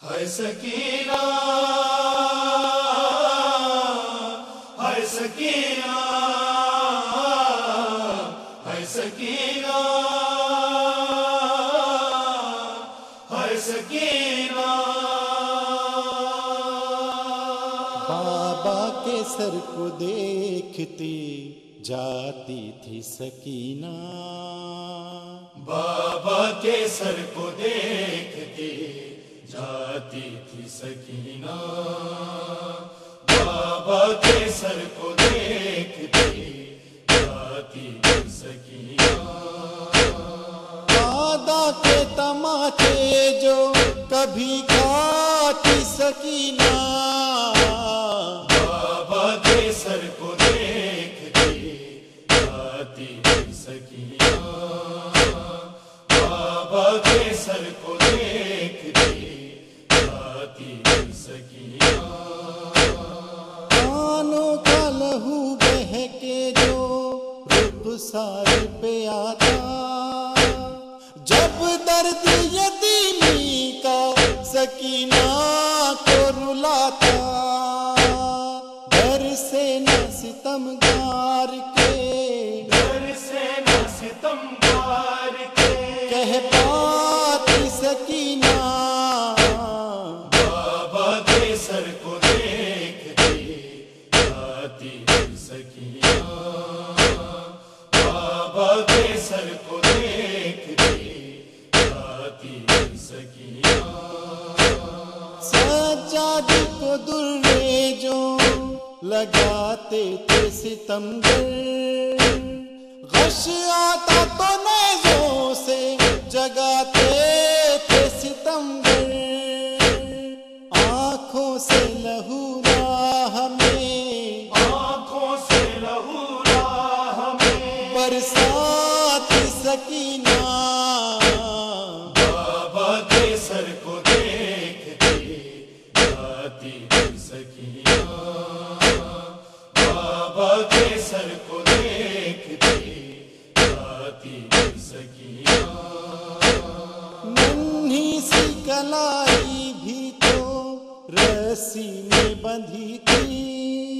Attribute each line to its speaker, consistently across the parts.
Speaker 1: ہے سکینہ ہے سکینہ ہے سکینہ ہے سکینہ
Speaker 2: بابا کے سر کو دیکھتے جاتی تھی سکینہ،
Speaker 1: بابا کے سر کو دیکھتے جاتی تھی سکینہ، بابا کے سر کو دیکھتے جاتی تھی سکینہ۔
Speaker 2: دادا کے تماچے جو کبھی کھاتی سکینہ،
Speaker 1: بابا کے سر کو دیکھتے جاتی تھی سکینہ، بابا کے سر کو دیکھتے جاتی تھی سکینہ۔
Speaker 2: کانوں کا لہو بہہ کے جو رخسار پہ آتا، جب درد یتیمی کا سکینہ کو رلاتا، در سے نہ ستمگار کے،
Speaker 1: در سے نہ ستمگار کے
Speaker 2: کہہ پاتی سکینہ،
Speaker 1: بابا کے سر کو دیکھتے جاتی تھی سکینہ، بابا کے سر کو دیکھتے جاتی تھی سکینہ۔
Speaker 2: سجاد کو درے جو لگاتے تھے ستمگر، غش آتا تو نیزوں سے جگاتے تھے ستمگر، آنکھوں سے لہو راہ میں،
Speaker 1: آنکھوں سے لہو راہ میں
Speaker 2: برساتی سکینہ،
Speaker 1: بابا کے سر کو دیکھتے جاتی تھی سکینہ، بابا کے سر کو دیکھتے جاتی تھی سکینہ۔
Speaker 2: ننھی سی کلائی بھی تو رسی میں بندھی تھی،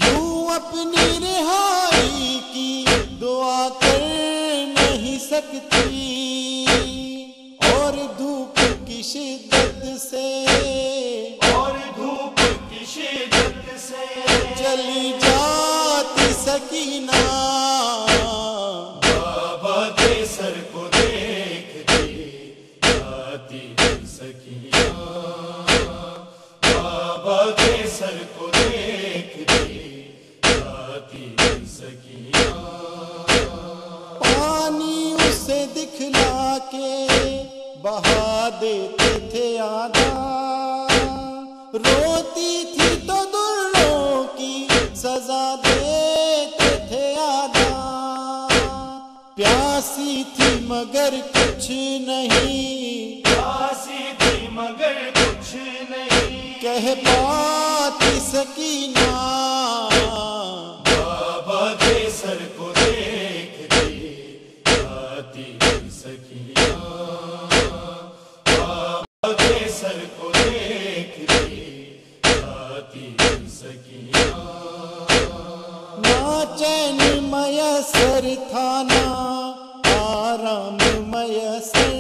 Speaker 2: یوں اپنی رہائی کی دعا کر نہیں سکتی، اور دھوپ کی شدت سے،
Speaker 1: اور دھوپ کی شدت سے
Speaker 2: چلی جاتی سکینہ،
Speaker 1: بابا کے سر کو دیکھتے جاتی تھی سکینہ، بابا کے سر کو دیکھتے جاتی تھی سکینہ۔
Speaker 2: پانی اسے دکھلا کے بہا دیتے تھے آدھا، روتی تھی تو دروں کی سزا دیتے تھے آدھا، پیاسی تھی مگر کچھ نہیں،
Speaker 1: پیاسی تھی مگر کچھ نہیں
Speaker 2: کہہ پاتی سکینہ،
Speaker 1: بابا کے سر کو دیکھتے جاتی تھی سکینہ، بابا کے سر کو دیکھتے جاتی تھی سکینہ۔
Speaker 2: نہ چین میسر تھا نہ آرام میسر،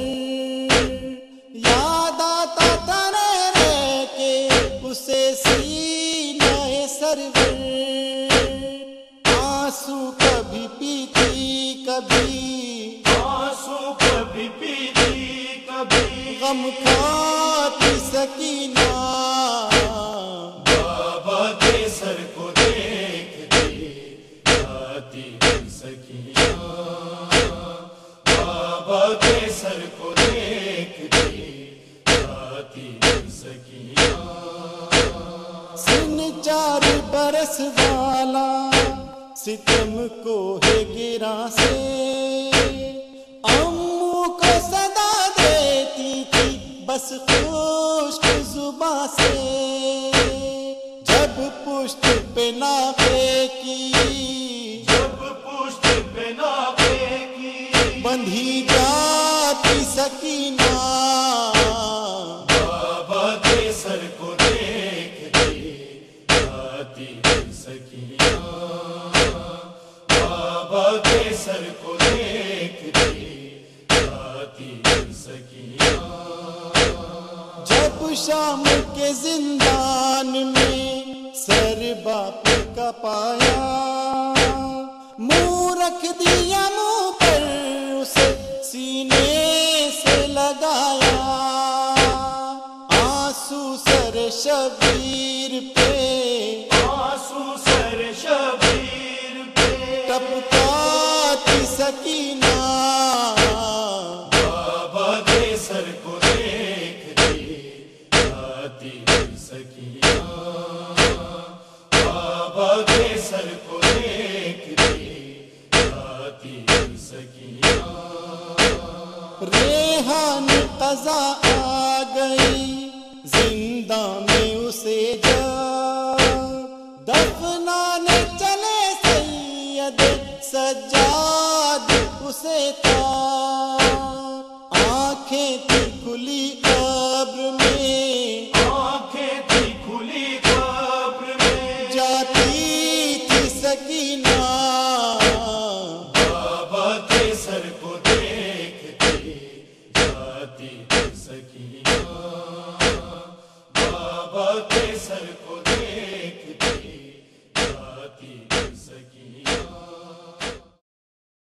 Speaker 2: یاد آتا تھا رہ کے اسے سینہ سرور، آنسو کبھی پیتی کبھی،
Speaker 1: آنسو کبھی پیتی کبھی
Speaker 2: غم کھاتی سکینہ،
Speaker 1: بابا کے سر کو دیکھتے جاتی تھی سکینہ، بابا کے سر کو دیکھتے جاتی تھی سکینہ۔
Speaker 2: سن 4 برس والا ستم کو ہے گراں سے، امو کو صدا دیتی تھی بس خشک زباں سے، جب پشت پہ ناپے کی،
Speaker 1: جب پشت پہ ناپے کی
Speaker 2: بندھی جاتی سکینہ،
Speaker 1: بابا کے سر کو دیکھ دی جاتی سکینہ.
Speaker 2: جب شام کے زندان میں سر باپ کا پایا، منہ رکھ دیا منہ پر اسے سینے سے لگایا، آنسو سر شبیر پہ
Speaker 1: آنسو سر شبیر پہ
Speaker 2: ٹپکا تھی سکینہ.
Speaker 1: بابا کے سر کو دیکھ دی جاتی سکینہ. بابا کے سر کو دیکھ دی جاتی سکینہ.
Speaker 2: ریحان قضا آ گئی زندہ میں اسے جا، دفنانے چلے سید سجاد اسے تھا. آنکھیں تھی کھلی قبر میں،
Speaker 1: آنکھیں تھی کھلی قبر میں
Speaker 2: جاتی تھی سکینہ.
Speaker 1: بابا کے سر کو دیکھ دی جاتی سکینہ. بابا کے سر کو دیکھ دی جاتی